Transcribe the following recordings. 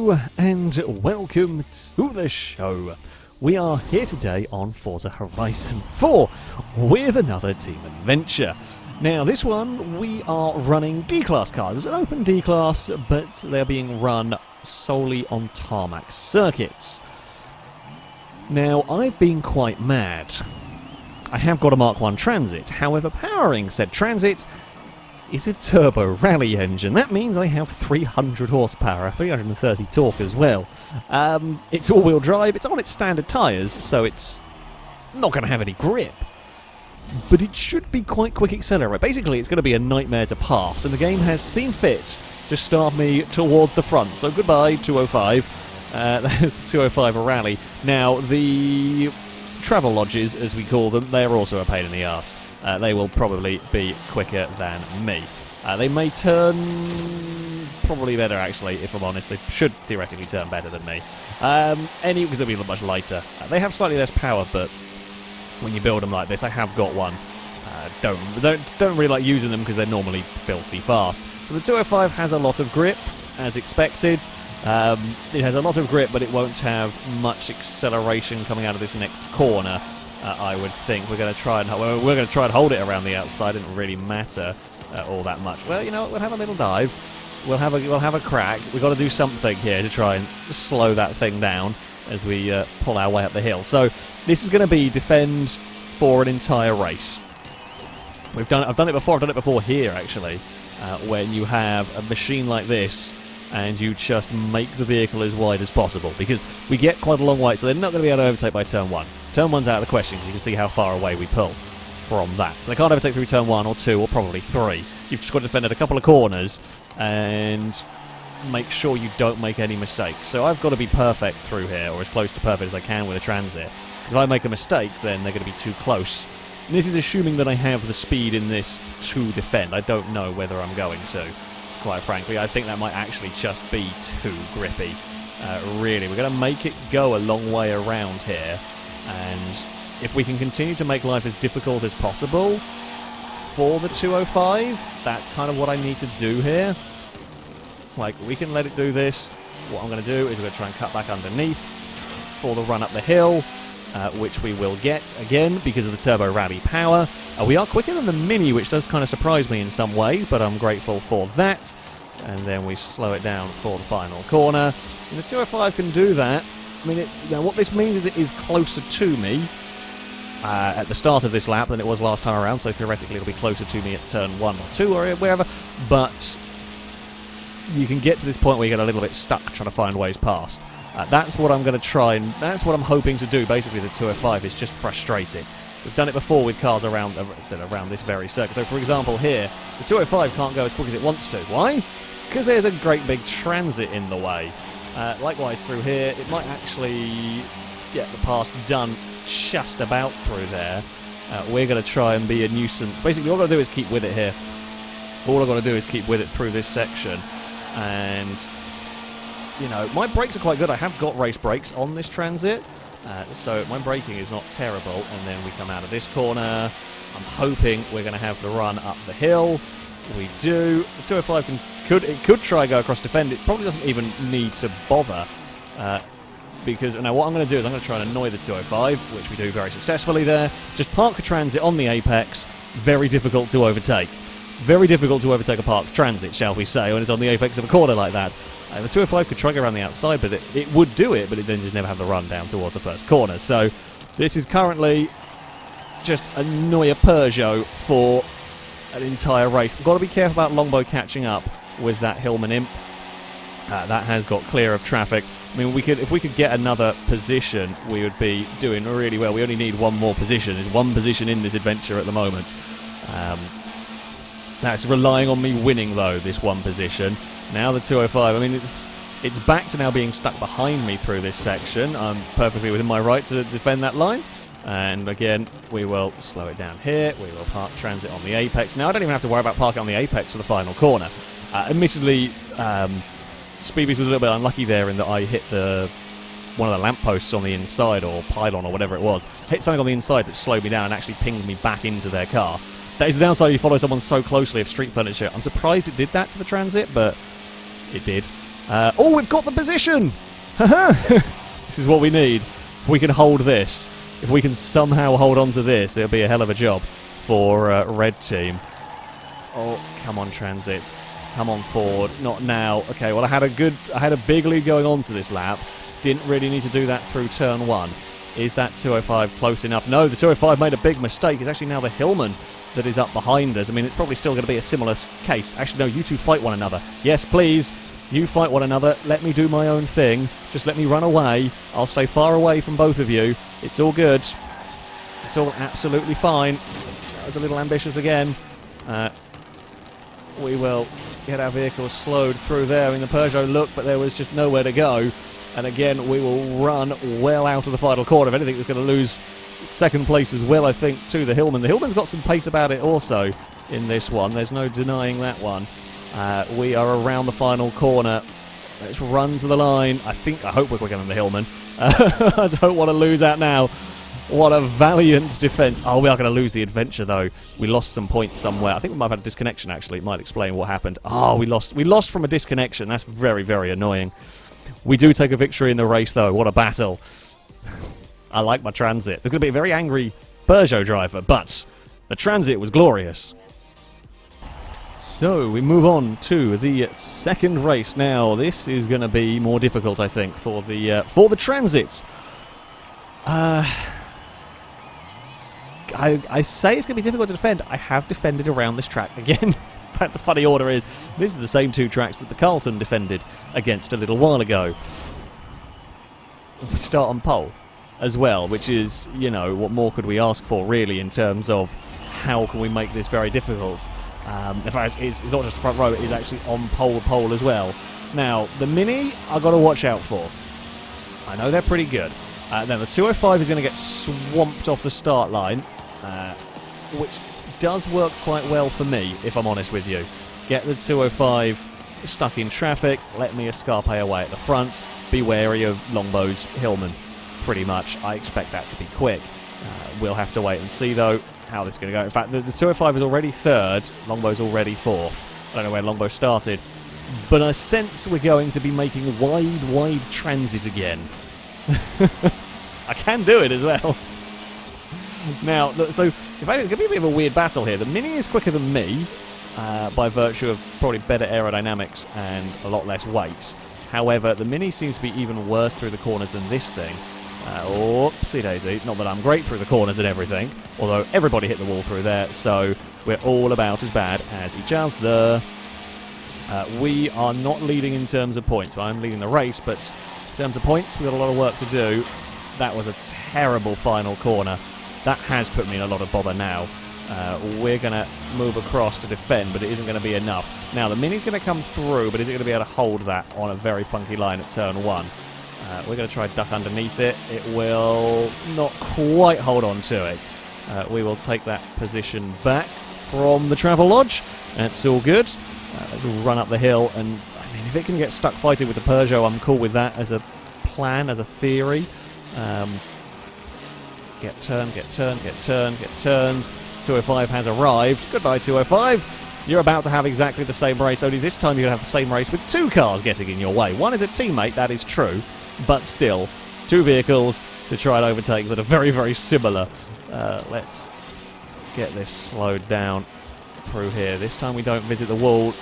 Hello and welcome to the show. We are here today on Forza Horizon 4 with another team adventure. Now this one we are running D-Class cars. It's an open D-Class, but they're being run solely on tarmac circuits. Now I've been quite mad. I have got a Mark 1 Transit, however powering said Transit is a turbo rally engine. That means I have 300 horsepower, 330 torque as well. It's all-wheel drive, it's on its standard tyres, so it's not going to have any grip. But it should be quite quick accelerate. Basically, it's going to be a nightmare to pass, and the game has seen fit to start me towards the front. So goodbye, 205. There's the 205 rally. Now, the travel lodges, as we call them, they are also a pain in the arse. They will probably be quicker than me. They may turn probably better, actually, if I'm honest. They should theoretically turn better than me. Because they'll be much lighter. They have slightly less power, but when you build them like this, I have got one. Don't really like using them because they're normally filthy fast. So the 205 has a lot of grip, as expected. It has a lot of grip, but it won't have much acceleration coming out of this next corner. I would think we're going to try and hold it around the outside. It doesn't really matter all that much. Well, you know what? We'll have a little dive. We'll have a crack. We've got to do something here to try and slow that thing down as we pull our way up the hill. So this is going to be defend for an entire race. I've done it before. I've done it before here actually, when you have a machine like this and you just make the vehicle as wide as possible, because we get quite a long way, so they're not going to be able to overtake by turn 1. Turn 1's out of the question, because you can see how far away we pull from that. So they can't overtake through turn 1 or 2 or probably 3. You've just got to defend at a couple of corners and make sure you don't make any mistakes. So I've got to be perfect through here, or as close to perfect as I can with a Transit, because if I make a mistake, then they're going to be too close. And this is assuming that I have the speed in this to defend. I don't know whether I'm going to. Quite frankly, I think that might actually just be too grippy. Really, we're going to make it go a long way around here, and if we can continue to make life as difficult as possible for the 205, that's kind of what I need to do here. Like, we can let it do this. What I'm going to do is we're going to try and cut back underneath for the run up the hill, which we will get, again, because of the turbo rally power. We are quicker than the Mini, which does kind of surprise me in some ways, but I'm grateful for that. And then we slow it down for the final corner. And the 205 can do that. I mean, what this means is it is closer to me at the start of this lap than it was last time around, so theoretically it'll be closer to me at turn 1 or 2 or wherever. But you can get to this point where you get a little bit stuck trying to find ways past. That's what I'm going to try, and that's what I'm hoping to do. Basically, the 205 is just frustrate it. We've done it before with cars around this very circuit. So, for example, here, the 205 can't go as quick as it wants to. Why? Because there's a great big Transit in the way. Likewise, through here, it might actually get the pass done just about through there. We're going to try and be a nuisance. Basically, all I've got to do is keep with it here. All I've got to do is keep with it through this section. And you know, my brakes are quite good. I have got race brakes on this Transit, so my braking is not terrible. And then we come out of this corner. I'm hoping we're going to have the run up the hill. We do. The 205 could try go across defend. It probably doesn't even need to bother, because now what I'm going to do is I'm going to try and annoy the 205, which we do very successfully there. Just park a Transit on the apex. Very difficult to overtake. Very difficult to overtake a parked Transit, shall we say, when it's on the apex of a corner like that. The 205 could try go around the outside, but it would do it, but it then just never have the run down towards the first corner. So this is currently just annoy a Peugeot for an entire race. I've got to be careful about Longbow catching up with that Hillman Imp. That has got clear of traffic. I mean, if we could get another position, we would be doing really well. We only need one more position. There's one position in this adventure at the moment. That's relying on me winning, though, this one position. Now the 205, I mean, it's back to now being stuck behind me through this section. I'm perfectly within my right to defend that line. And again, we will slow it down here. We will park Transit on the apex. Now I don't even have to worry about parking on the apex for the final corner. Admittedly, Speedbeast was a little bit unlucky there in that I hit one of the lampposts on the inside, or pylon, or whatever it was. Hit something on the inside that slowed me down and actually pinged me back into their car. That is the downside if you follow someone so closely of street furniture. I'm surprised it did that to the Transit, but it did. Oh, we've got the position! This is what we need. If we can hold this, if we can somehow hold on to this, it'll be a hell of a job for Red Team. Oh, come on, Transit. Come on, Ford. Not now. Okay, well, I had a big lead going on to this lap. Didn't really need to do that through turn 1. Is that 205 close enough? No, the 205 made a big mistake. It's actually now the Hillman that is up behind us. I mean, it's probably still going to be a similar case. Actually, no, you two fight one another. Yes, please. You fight one another. Let me do my own thing. Just let me run away. I'll stay far away from both of you. It's all good. It's all absolutely fine. That was a little ambitious again. We will get our vehicles slowed through there. I mean, the Peugeot looked, but there was just nowhere to go. And again, we will run well out of the final corner. If anything, it's going to lose second place as well, I think, to the Hillman. The Hillman's got some pace about it also in this one. There's no denying that one. We are around the final corner. Let's run to the line. I hope we're quicker than the Hillman. I don't want to lose out now. What a valiant defence. Oh, we are going to lose the adventure, though. We lost some points somewhere. I think we might have had a disconnection, actually. It might explain what happened. Oh, we lost from a disconnection. That's very, very annoying. We do take a victory in the race, though. What a battle. I like my Transit. There's going to be a very angry Peugeot driver, but the Transit was glorious. So, we move on to the second race. Now, this is going to be more difficult, I think, for the Transit. I say it's going to be difficult to defend. I have defended around this track again. In fact, the funny order is, this is the same two tracks that the Carlton defended against a little while ago. We start on pole as well, which is, you know, what more could we ask for, really, in terms of how can we make this very difficult. In fact, it's not just the front row, it is actually on pole as well. Now, the Mini, I've got to watch out for. I know they're pretty good. Now, the 205 is going to get swamped off the start line, which does work quite well for me, if I'm honest with you. Get the 205 stuck in traffic, let me escape away at the front, be wary of Longbow's Hillman, pretty much. I expect that to be quick. We'll have to wait and see, though, how this is going to go. In fact, the 205 is already third, Longbow's already fourth. I don't know where Longbow started, but I sense we're going to be making wide transit again. I can do it as well. Now, so in fact, it's going to be a bit of a weird battle here. The Mini is quicker than me by virtue of probably better aerodynamics and a lot less weight. However, the Mini seems to be even worse through the corners than this thing. Oopsie daisy. Not that I'm great through the corners and everything, although everybody hit the wall through there, so we're all about as bad as each other. We are not leading in terms of points. I'm leading the race, but in terms of points, we've got a lot of work to do. That was a terrible final corner. That has put me in a lot of bother now. We're going to move across to defend, but it isn't going to be enough. Now, the Mini's going to come through, but is it going to be able to hold that on a very funky line at turn 1? We're going to try duck underneath it. It will not quite hold on to it. We will take that position back from the travel lodge. That's all good. Let's run up the hill, and I mean, if it can get stuck fighting with the Peugeot, I'm cool with that as a plan, as a theory. Get turned, get turned, get turned, get turned. 205 has arrived. Goodbye, 205. You're about to have exactly the same race, only this time you're going to have the same race with two cars getting in your way. One is a teammate, that is true, but still, two vehicles to try and overtake that are very, very similar. Let's get this slowed down through here. This time we don't visit the wall.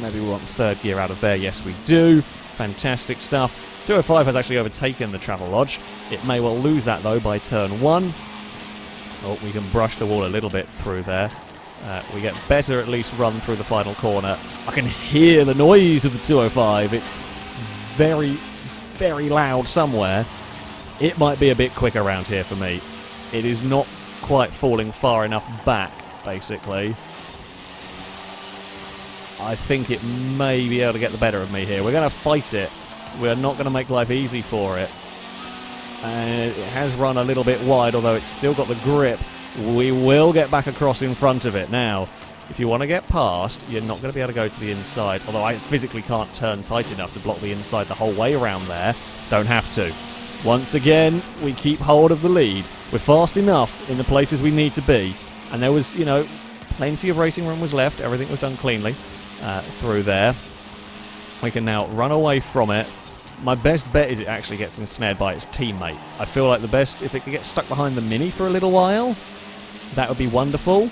Maybe we want third gear out of there. Yes, we do. Fantastic stuff. 205 has actually overtaken the travel lodge. It may well lose that, though, by turn 1. Oh, we can brush the wall a little bit through there. We get better at least run through the final corner. I can hear the noise of the 205. It's very, very loud somewhere. It might be a bit quick around here for me. It is not quite falling far enough back, basically. I think it may be able to get the better of me here. We're going to fight it. We're not going to make life easy for it. And it has run a little bit wide, although it's still got the grip. We will get back across in front of it. Now, if you want to get past, you're not going to be able to go to the inside, although I physically can't turn tight enough to block the inside the whole way around there. Don't have to. Once again, we keep hold of the lead. We're fast enough in the places we need to be. And there was, you know, plenty of racing room was left. Everything was done cleanly through there. We can now run away from it. My best bet is it actually gets ensnared by its teammate. I feel like the best, if it could get stuck behind the Mini for a little while, that would be wonderful.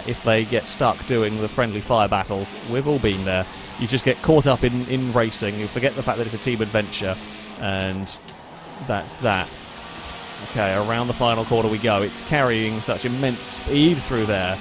If they get stuck doing the friendly fire battles, we've all been there. You just get caught up in racing, you forget the fact that it's a team adventure, and that's that. Okay, around the final corner we go. It's carrying such immense speed through there,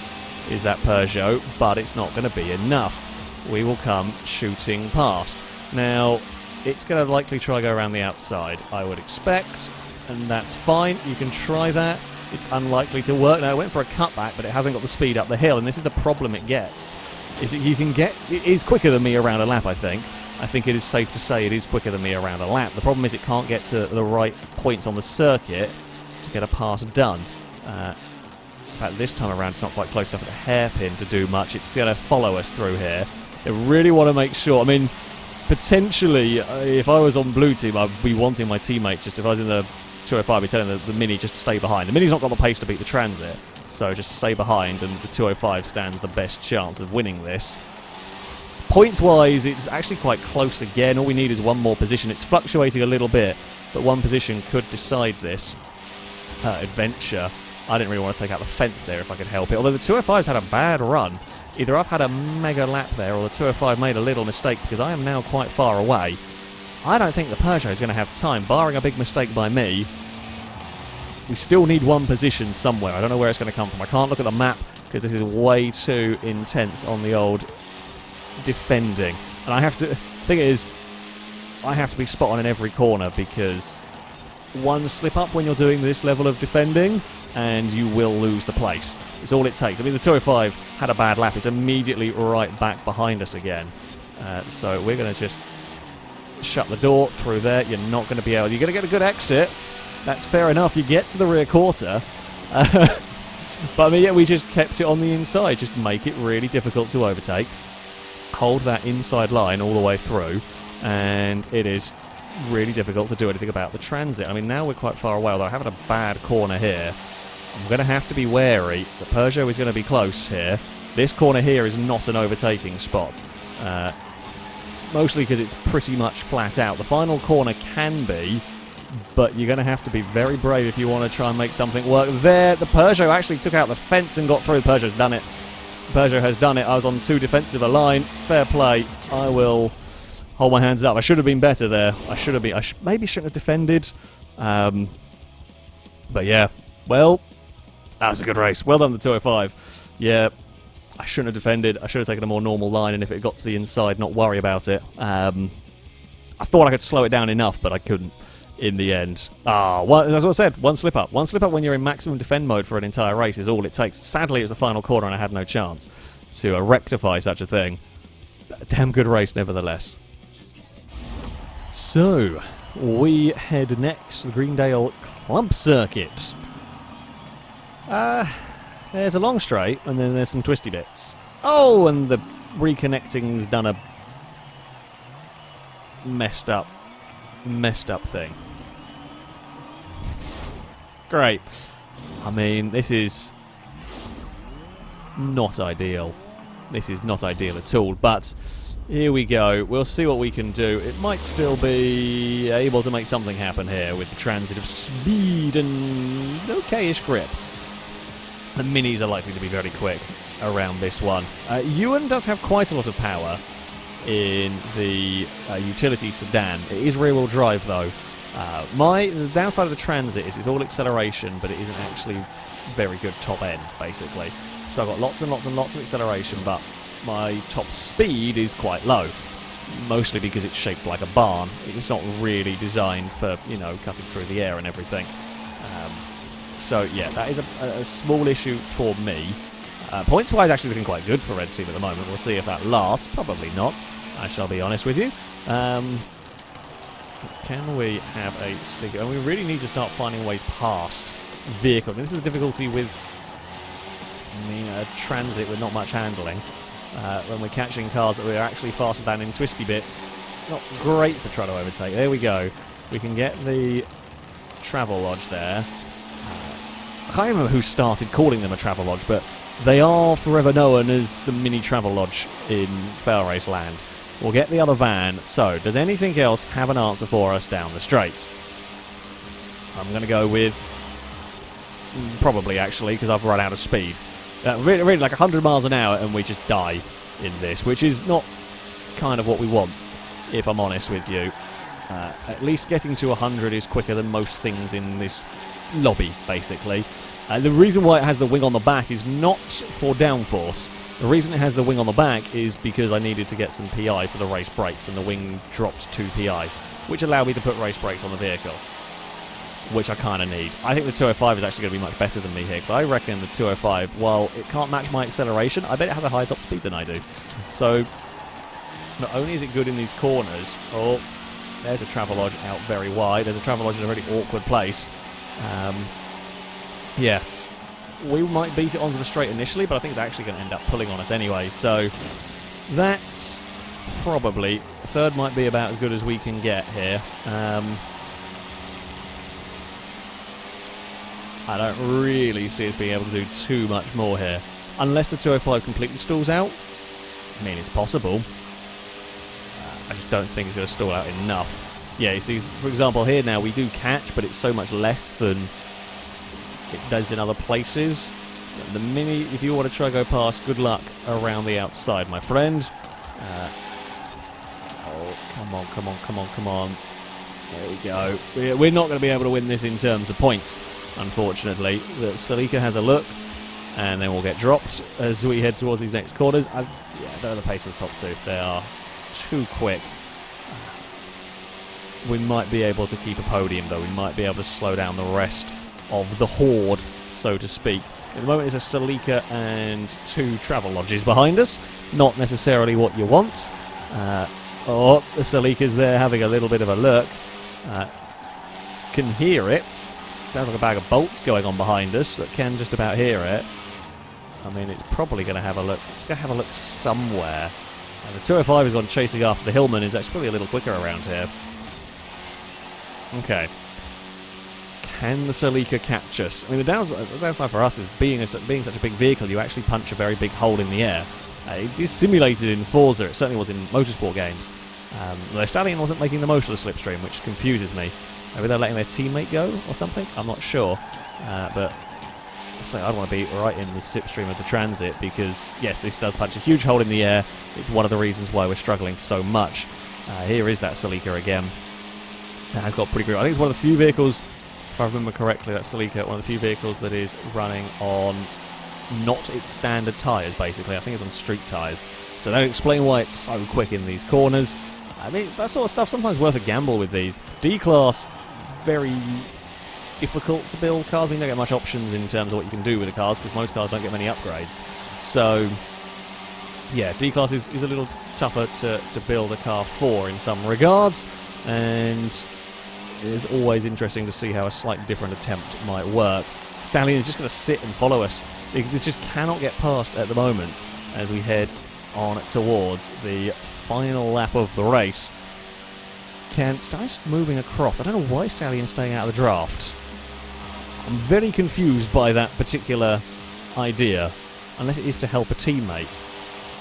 is that Peugeot, but it's not going to be enough. We will come shooting past. Now, it's going to likely try to go around the outside, I would expect, and that's fine. You can try that. It's unlikely to work. Now, it went for a cutback, but it hasn't got the speed up the hill, and this is the problem it gets. Is that you can get... It is quicker than me around a lap, I think. I think it is safe to say it is quicker than me around a lap. The problem is it can't get to the right points on the circuit to get a pass done. In fact, this time around it's not quite close enough at the hairpin to do much. It's going to follow us through here. They really want to make sure... I mean, potentially, if I was on blue team, I'd be wanting my teammate, just if I was in the 205, I'd be telling the Mini just to stay behind. The Mini's not got the pace to beat the Transit, so just stay behind, and the 205 stands the best chance of winning this. Points-wise, it's actually quite close again. All we need is one more position. It's fluctuating a little bit, but one position could decide this adventure. I didn't really want to take out the fence there if I could help it, although the 205's had a bad run. Either I've had a mega lap there, or the 205 made a little mistake, because I am now quite far away. I don't think the Peugeot is going to have time, barring a big mistake by me. We still need one position somewhere. I don't know where it's going to come from. I can't look at the map, because this is way too intense on the old defending. And I have to... The thing is, I have to be spot on in every corner, because one slip up when you're doing this level of defending, and you will lose the place. It's all it takes. I mean, the 205 had a bad lap. It's immediately right back behind us again. So we're going to just shut the door through there. You're not going to be able... You're going to get a good exit. That's fair enough. You get to the rear quarter. But I mean, yeah, we just kept it on the inside. Just make it really difficult to overtake. Hold that inside line all the way through. And it is really difficult to do anything about the Transit. I mean, now we're quite far away, although I'm having a bad corner here. I'm going to have to be wary. The Peugeot is going to be close here. This corner here is not an overtaking spot. Mostly because it's pretty much flat out. The final corner can be, but you're going to have to be very brave if you want to try and make something work. There, the Peugeot actually took out the fence and got through. The Peugeot's done it. Peugeot has done it. I was on too defensive a line. Fair play. I will hold my hands up. I should have been better there. I should have been. Maybe shouldn't have defended. But yeah, well... That was a good race. Well done, the 205. Yeah, I shouldn't have defended. I should have taken a more normal line, and if it got to the inside, not worry about it. I thought I could slow it down enough, but I couldn't in the end. That's what I said. One slip up. One slip up when you're in maximum defend mode for an entire race is all it takes. Sadly, it was the final corner, and I had no chance to rectify such a thing. A damn good race, nevertheless. So, we head next to the Greendale Club Circuit. There's a long straight, and then there's some twisty bits. Oh, and the reconnecting's done a messed up thing. Great. I mean, this is not ideal. This is not ideal at all, but here we go. We'll see what we can do. It might still be able to make something happen here with the transit of speed and okay-ish grip. The Minis are likely to be very quick around this one. Ewan does have quite a lot of power in the utility sedan. It is rear-wheel drive, though. The downside of the Transit is it's all acceleration, but it isn't actually very good top end, basically. So I've got lots and lots and lots of acceleration, but my top speed is quite low. Mostly because it's shaped like a barn. It's not really designed for, you know, cutting through the air and everything. So, yeah, that is a small issue for me. Points-wise, actually looking quite good for Red Team at the moment. We'll see if that lasts. Probably not, I shall be honest with you. Can we have a sticker? And we really need to start finding ways past vehicles. This is the difficulty with Transit with not much handling. When we're catching cars that we're actually faster than in twisty bits, it's not great for trying to overtake. There we go. We can get the Travel Lodge there. I can't remember who started calling them a Travel Lodge, but they are forever known as the Mini Travel Lodge in FailRace land. We'll get the other van. So, does anything else have an answer for us down the straight? I'm going to go with... probably, actually, because I've run out of speed. Really like 100 miles an hour and we just die in this, which is not kind of what we want, if I'm honest with you. At least getting to 100 is quicker than most things in this lobby, basically. The reason why it has the wing on the back is not for downforce. The reason it has the wing on the back is because I needed to get some PI for the race brakes, and the wing dropped 2 PI, which allowed me to put race brakes on the vehicle, which I kind of need. I think the 205 is actually going to be much better than me here, because I reckon the 205, while it can't match my acceleration, I bet it has a higher top speed than I do. So, not only is it good in these corners, oh, there's a Travelodge out very wide, there's a Travelodge in a really awkward place. Yeah, we might beat it onto the straight initially, but I think it's actually going to end up pulling on us anyway, so that's probably, third might be about as good as we can get here. I don't really see us being able to do too much more here, unless the 205 completely stalls out. I mean, it's possible. I just don't think it's going to stall out enough. Yeah, you see, for example, here now we do catch, but it's so much less than it does in other places. The Mini, if you want to try to go past, good luck around the outside, my friend. Oh, come on, come on, come on, come on. There we go. We're not going to be able to win this in terms of points, unfortunately. The Celica has a look, and then we'll get dropped as we head towards these next corners. Yeah, I don't know the pace of the top two. They are too quick. We might be able to keep a podium, though. We might be able to slow down the rest of the horde, so to speak. At the moment, there's a Celica and 2 Travelodges behind us. Not necessarily what you want. Oh, the Celica's there having a little bit of a look. Can hear it. Sounds like a bag of bolts going on behind us that can just about hear it. I mean, it's probably going to have a look. It's going to have a look somewhere. The 205 has gone chasing after the Hillman, is actually probably a little quicker around here. Okay. Can the Celica catch us? I mean, the downside for us is being such a big vehicle, you actually punch a very big hole in the air. It is simulated in Forza, it certainly was in motorsport games. The Stallion wasn't making the most of the slipstream, which confuses me. Maybe they're letting their teammate go or something? I'm not sure. But so I want to be right in the slipstream of the Transit because, yes, this does punch a huge hole in the air. It's one of the reasons why we're struggling so much. Here is that Celica again. That has got pretty good. I think it's one of the few vehicles, if I remember correctly, that Celica, one of the few vehicles that is running on not its standard tyres, basically. I think it's on street tyres. So that explains why it's so quick in these corners. I mean, that sort of stuff sometimes worth a gamble with these. D-Class, very difficult to build cars. I mean, you don't get much options in terms of what you can do with the cars because most cars don't get many upgrades. So, yeah, D-Class is a little tougher to build a car for in some regards. And it is always interesting to see how a slightly different attempt might work. Stallion is just going to sit and follow us. They just cannot get past at the moment as we head on towards the final lap of the race. Stallion's moving across. I don't know why Stallion's staying out of the draft. I'm very confused by that particular idea, unless it is to help a teammate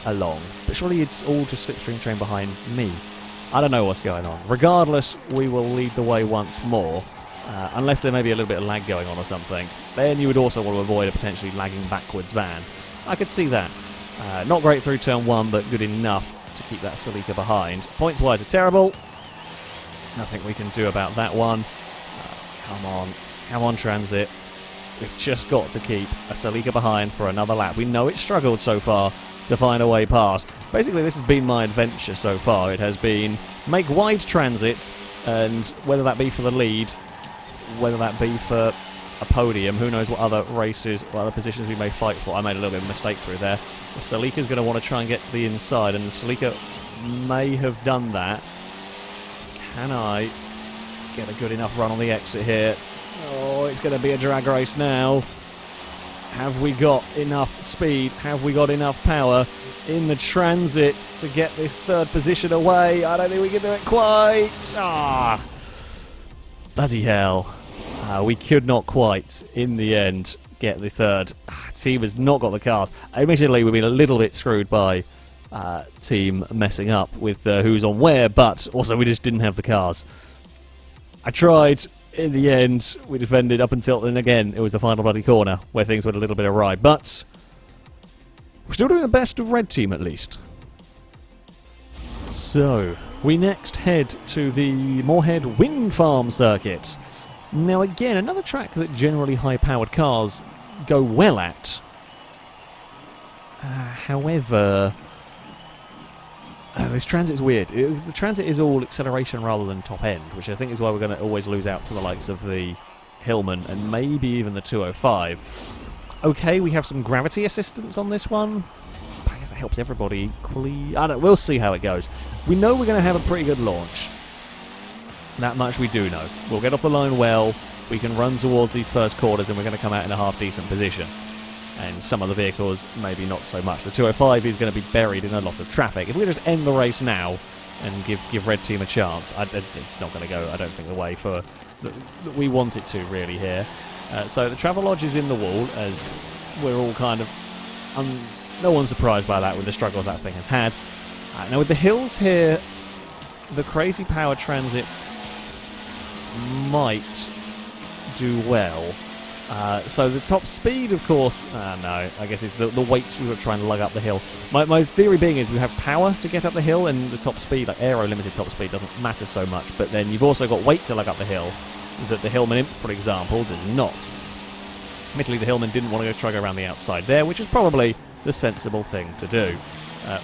along. But surely it's all to slipstream train behind me. I don't know what's going on. Regardless, we will lead the way once more. Unless there may be a little bit of lag going on or something. Then you would also want to avoid a potentially lagging backwards van. I could see that. Not great through turn 1, but good enough to keep that Celica behind. Points-wise are terrible. Nothing we can do about that one. Come on, Transit. We've just got to keep a Celica behind for another lap. We know it's struggled so far to find a way past. Basically, this has been my adventure so far. It has been make wide transits, and whether that be for the lead, whether that be for a podium, who knows what other races, what other positions we may fight for. I made a little bit of a mistake through there. The Celica's going to want to try and get to the inside, and the Celica may have done that. Can I get a good enough run on the exit here? Oh, it's going to be a drag race now. Have we got enough speed? Have we got enough power in the Transit to get this third position away? I don't think we can do it quite. Bloody hell. We could not quite, in the end, get the third. Team has not got the cars. Admittedly, we've been a little bit screwed by team messing up with who's on where, but also we just didn't have the cars. I tried. In the end, we defended up until then. Again, it was the final bloody corner where things went a little bit awry, but we're still doing the best of red team at least. So we next head to the Moorhead Wind Farm circuit. Now again, another track that generally high-powered cars go well at. However, this transit's weird. The transit is all acceleration rather than top end, which I think is why we're going to always lose out to the likes of the Hillman and maybe even the 205. Okay, we have some gravity assistance on this one. I guess that helps everybody equally. We'll see how it goes. We know we're going to have a pretty good launch. That much we do know. We'll get off the line well. We can run towards these first quarters and we're going to come out in a half-decent position. And some of the vehicles, maybe not so much. The 205 is going to be buried in a lot of traffic. If we just end the race now and give Red Team a chance, it's not going to go, I don't think, the way for that we want it to, really, here. So the Travelodge is in the wall, as we're all kind of... no one's surprised by that with the struggles that thing has had. Now, with the hills here, the Crazy Power Transit might do well. So the top speed, of course, no, I guess it's the weight to try and lug up the hill. My theory being is we have power to get up the hill, and the top speed, like aero limited top speed, doesn't matter so much. But then you've also got weight to lug up the hill that the Hillman Imp, for example, does not. Admittedly, the Hillman didn't want to try to go around the outside there, which is probably the sensible thing to do.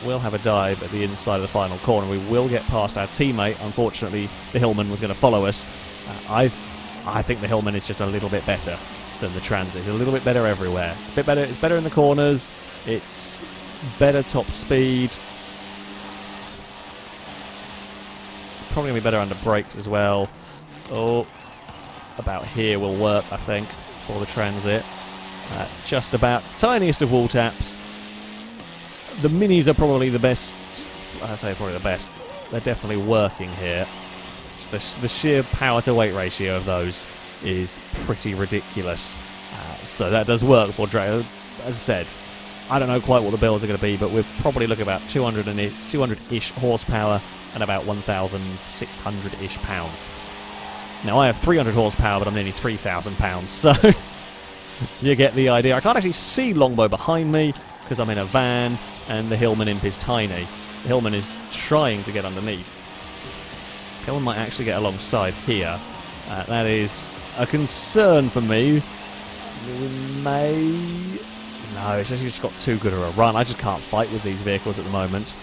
We'll have a dive at the inside of the final corner. We will get past our teammate. Unfortunately, the Hillman was going to follow us. I think the Hillman is just a little bit better than the Transit. It's a little bit better everywhere. It's a bit better. It's better in the corners. It's better top speed. Probably going to be better under brakes as well. Oh, about here will work, I think, for the Transit. Just about tiniest of wall taps. The Minis are probably the best. I say probably the best. They're definitely working here. The sheer power to weight ratio of those is pretty ridiculous. So that does work for Drago. As I said, I don't know quite what the builds are going to be, but we're probably looking at about 200-ish horsepower and about 1,600-ish pounds. Now I have 300 horsepower, but I'm nearly 3,000 pounds, so you get the idea. I can't actually see Longbow behind me because I'm in a van, and the Hillman Imp is tiny. The Hillman is trying to get underneath. Hillman might actually get alongside here. That is a concern for me. We may... No, it's actually just got too good of a run. I just can't fight with these vehicles at the moment.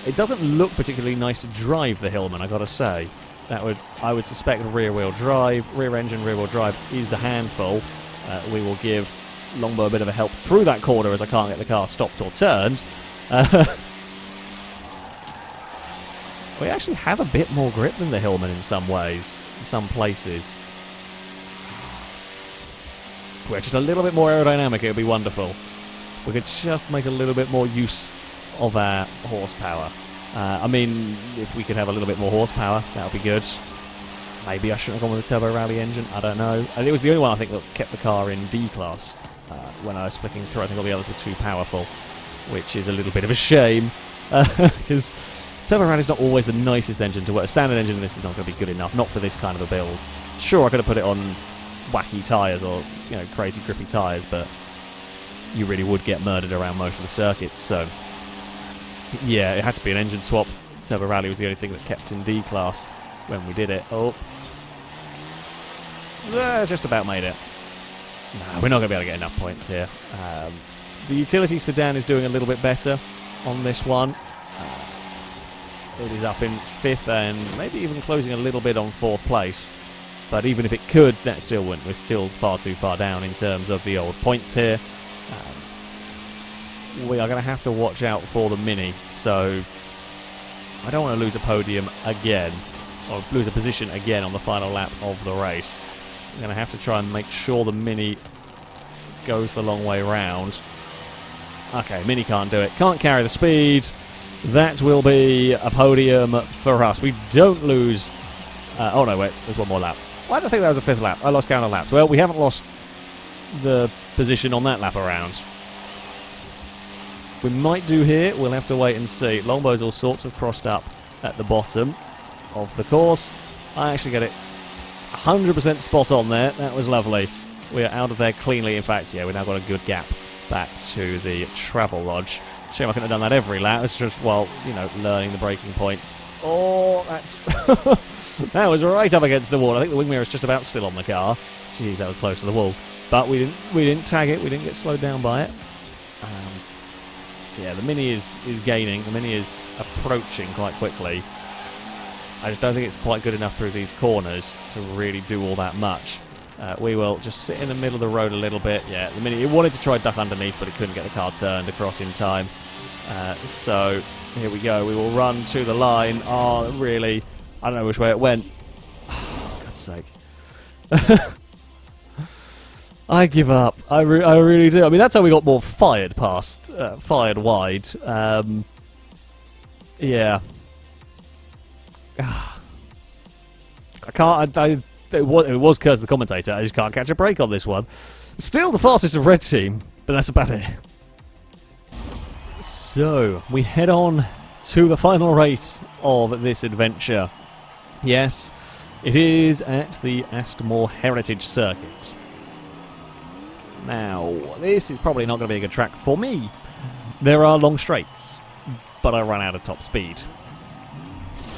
It doesn't look particularly nice to drive the Hillman, I gotta say. I would suspect rear-wheel drive, rear-engine rear-wheel drive is a handful. We will give Longbow a bit of a help through that corner as I can't get the car stopped or turned. We actually have a bit more grip than the Hillman in some ways, in some places. If we're just a little bit more aerodynamic, it would be wonderful. We could just make a little bit more use of our horsepower. I mean, if we could have a little bit more horsepower, that would be good. Maybe I shouldn't have gone with the turbo rally engine, I don't know. And it was the only one I think that kept the car in D class when I was flicking through. I think all the others were too powerful, which is a little bit of a shame, because turbo rally is not always the nicest engine to work. A standard engine in this is not going to be good enough, not for this kind of a build. Sure, I could have put it on wacky tyres or, you know, crazy grippy tyres, but you really would get murdered around most of the circuits, so yeah, it had to be an engine swap. Turbo Rally was the only thing that kept in D class when we did it. Oh, just about made it. No, we're not going to be able to get enough points here. The utility sedan is doing a little bit better on this one. It is up in 5th and maybe even closing a little bit on 4th place. But even if it could, that still wouldn't. We're still far too far down in terms of the old points here. We are going to have to watch out for the Mini, so I don't want to lose a podium again, or lose a position again on the final lap of the race. I'm going to have to try and make sure the Mini goes the long way round. Okay, Mini can't do it. Can't carry the speed. That will be a podium for us. We don't lose... oh no, wait, there's one more lap. Why did I think that was a 5th lap? I lost count of laps. Well, we haven't lost the position on that lap around. we might do here, we'll have to wait and see. Longbows all sorts of crossed up at the bottom of the course. I actually get it 100% spot on there. That was lovely. We're out of there cleanly. In fact, yeah, we've now got a good gap back to the travel lodge. Shame I couldn't have done that every lap. It's just, well, you know, learning the braking points. Oh, that's... that was right up against the wall. I think the wing mirror is just about still on the car. Jeez, that was close to the wall. But we didn't tag it. We didn't get slowed down by it. Yeah, the Mini is gaining. The Mini is approaching quite quickly. I just don't think it's quite good enough through these corners to really do all that much. We will just sit in the middle of the road a little bit. Yeah, the Mini, it wanted to try duck underneath, but it couldn't get the car turned across in time. So here we go. We will run to the line. Oh, really? I don't know which way it went. Oh, God's sake. I give up. I really do. I mean, that's how we got more fired past, fired wide. Yeah. I can't. It was Kurz the commentator. I just can't catch a break on this one. Still the fastest of red team, but that's about it. So we head on to the final race of this adventure. Yes, it is at the Aston Heritage Circuit. Now, this is probably not going to be a good track for me. There are long straights, but I run out of top speed.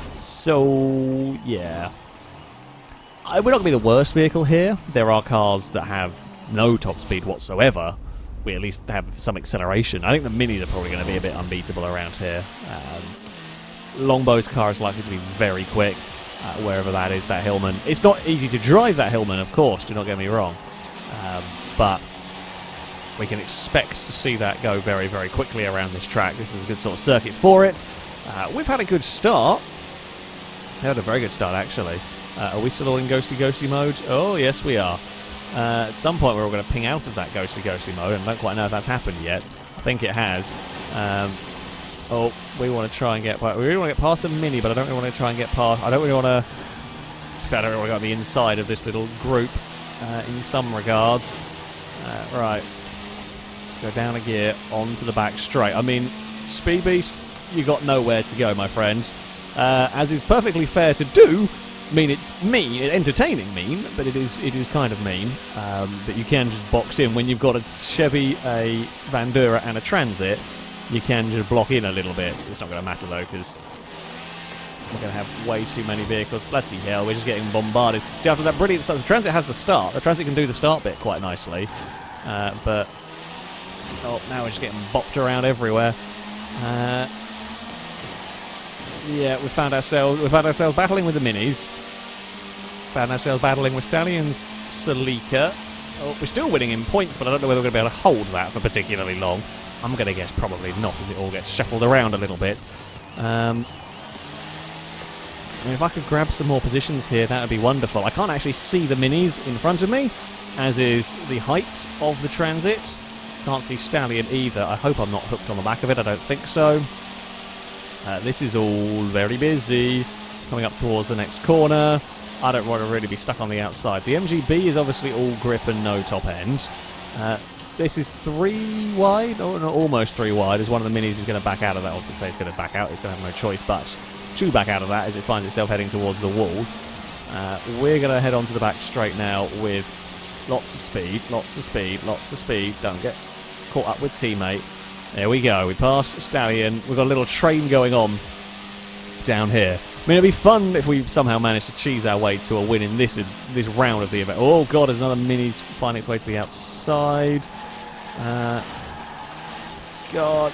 So, yeah. We're not going to be the worst vehicle here. There are cars that have no top speed whatsoever. We at least have some acceleration. I think the Minis are probably going to be a bit unbeatable around here. Longbow's car is likely to be very quick, wherever that is, that Hillman. It's not easy to drive that Hillman, of course, do not get me wrong. But we can expect to see that go very, very quickly around this track. This is a good sort of circuit for it. We've had a good start. We had a very good start, actually. Are we still all in ghostly mode? Oh, yes, we are. At some point, we're all going to ping out of that ghostly mode, and I don't quite know if that's happened yet. I think it has. Oh, we want to try and get... We really want to get past the Mini, but I don't really want to try and get past... I don't really want to... I don't really want to go on the inside of this little group in some regards. Right. Let's go down a gear, onto the back straight. I mean, Speed Beast, you got nowhere to go, my friend. As is perfectly fair to do. I mean, it's mean, entertaining mean, but it is kind of mean that you can just box in. When you've got a Chevy, a Vandura, and a Transit, you can just block in a little bit. It's not going to matter, though, because we're going to have way too many vehicles. Bloody hell, we're just getting bombarded. See, after that brilliant start, the Transit has the start. The Transit can do the start bit quite nicely. But, oh, now we're just getting bopped around everywhere. Yeah, we found ourselves battling with the Minis. Found ourselves battling with Stallion's Celica. Oh, we're still winning in points, but I don't know whether we're going to be able to hold that for particularly long. I'm going to guess probably not, as it all gets shuffled around a little bit. I mean, if I could grab some more positions here, that would be wonderful. I can't actually see the Minis in front of me, as is the height of the Transit. Can't see Stallion either. I hope I'm not hooked on the back of it. I don't think so. This is all very busy. Coming up towards the next corner. I don't want to really be stuck on the outside. The MGB is obviously all grip and no top end. This is 3 wide, or no, almost 3 wide, as one of the Minis is going to back out of that. I would say it's going to back out. It's going to have no choice but to back out of that as it finds itself heading towards the wall. We're going to head onto the back straight now with lots of speed, lots of speed, lots of speed. Don't get caught up with teammate. There we go. We pass Stallion. We've got a little train going on down here. I mean, it'd be fun if we somehow managed to cheese our way to a win in this round of the event. Oh, God, there's another Mini's finding its way to the outside. God,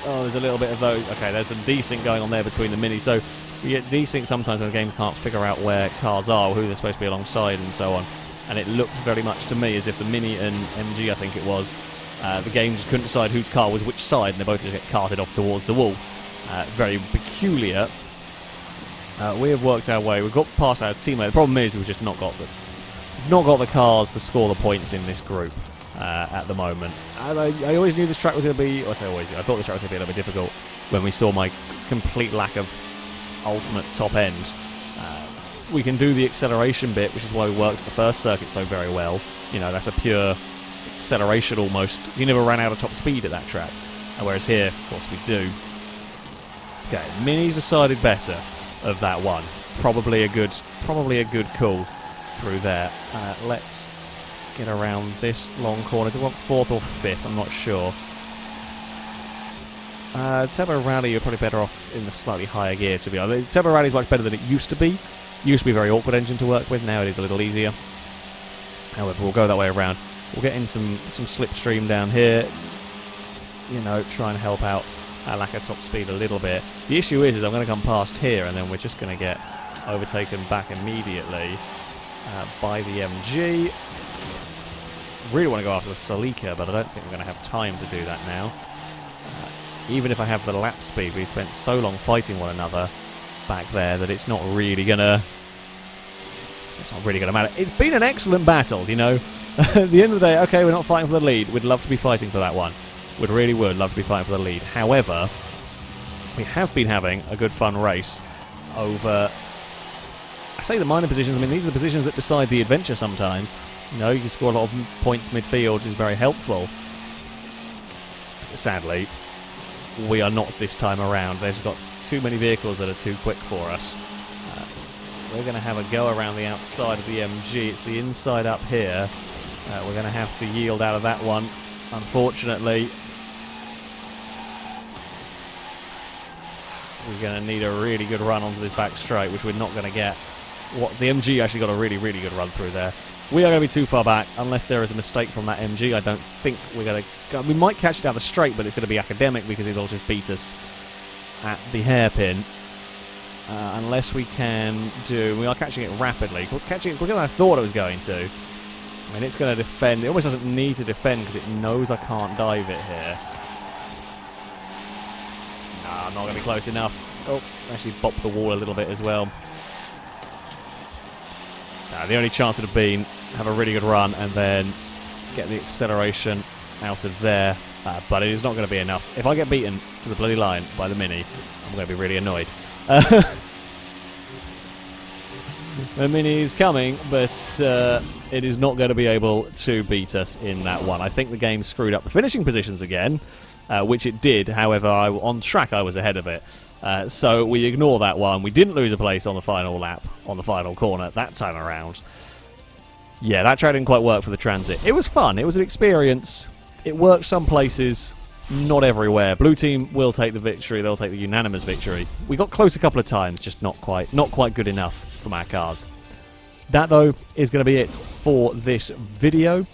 oh, there's a little bit of those. Okay, there's some desync going on there between the Minis. So you get desync sometimes when the games can't figure out where cars are, or who they're supposed to be alongside, and so on. And it looked very much to me as if the Mini and MG, I think it was, the game just couldn't decide whose car was which side, and they both just get carted off towards the wall. Very peculiar. We have worked our way. We've got past our teammate. The problem is we've just not got the cars to score the points in this group at the moment. And I always knew this track was going to be... I say always. I thought the track was going to be a little bit difficult when we saw my complete lack of ultimate top end. We can do the acceleration bit, which is why we worked the first circuit so very well. You know, that's a pure acceleration almost. You never ran out of top speed at that track. whereas here, of course, we do. Okay, Minis decided better of that one. Probably a good call through there. Let's get around this long corner. Do we want 4th or 5th? I'm not sure. Turbo Rally, you're probably better off in the slightly higher gear, to be honest. Turbo Rally is much better than it used to be. It used to be a very awkward engine to work with. Now it is a little easier. However, we'll go that way around. We'll get in some slipstream down here. You know, try and help out our lack of top speed a little bit. The issue is I'm going to come past here, and then we're just going to get overtaken back immediately by the MG. Really want to go after the Celica, but I don't think we're going to have time to do that now. Even if I have the lap speed, we spent so long fighting one another back there that it's not really gonna matter. It's been an excellent battle, you know. At the end of the day, okay, we're not fighting for the lead. We'd love to be fighting for that one. Would love to be fighting for the lead. However, we have been having a good fun race over, I say the minor positions. I mean, these are the positions that decide the adventure sometimes. You know, you can score a lot of points midfield, is very helpful. Sadly, we are not this time around. They've got too many vehicles that are too quick for us. We're going to have a go around the outside of the MG. It's the inside up here. We're going to have to yield out of that one, unfortunately. We're going to need a really good run onto this back straight, which we're not going to get. The MG actually got a really good run through there. We are going to be too far back unless there is a mistake from that MG. I don't think we're going to go. We might catch it down the straight, but it's going to be academic because it'll just beat us at the hairpin. Unless we can do... We are catching it rapidly. Catching it quicker than I thought it was going to. I mean, it's going to defend. It almost doesn't need to defend because it knows I can't dive it here. Nah, I'm not going to be close enough. Oh, actually bopped the wall a little bit as well. The only chance would have been have a really good run and then get the acceleration out of there, but it is not going to be enough. If I get beaten to the bloody line by the Mini, I'm going to be really annoyed. The Mini is coming, but it is not going to be able to beat us in that one. I think the game screwed up the finishing positions again, which it did. However, on track I was ahead of it. So we ignore that one. We didn't lose a place on the final lap, on the final corner that time around. Yeah, that track didn't quite work for the transit. It was fun. It was an experience. It worked some places, not everywhere. Blue team will take the victory. They'll take the unanimous victory. We got close a couple of times, just not quite good enough from our cars. That, though, is going to be it for this video.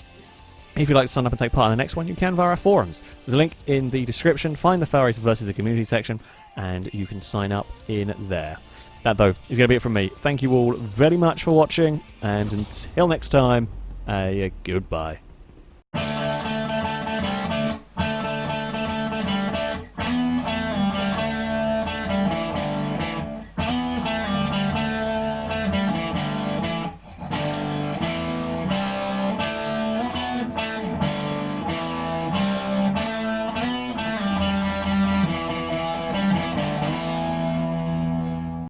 If you'd like to sign up and take part in the next one, you can via our forums. There's a link in the description. Find the FailRace versus the community section, and you can sign up in there. That, though, is going to be it from me. Thank you all very much for watching, and until next time, goodbye.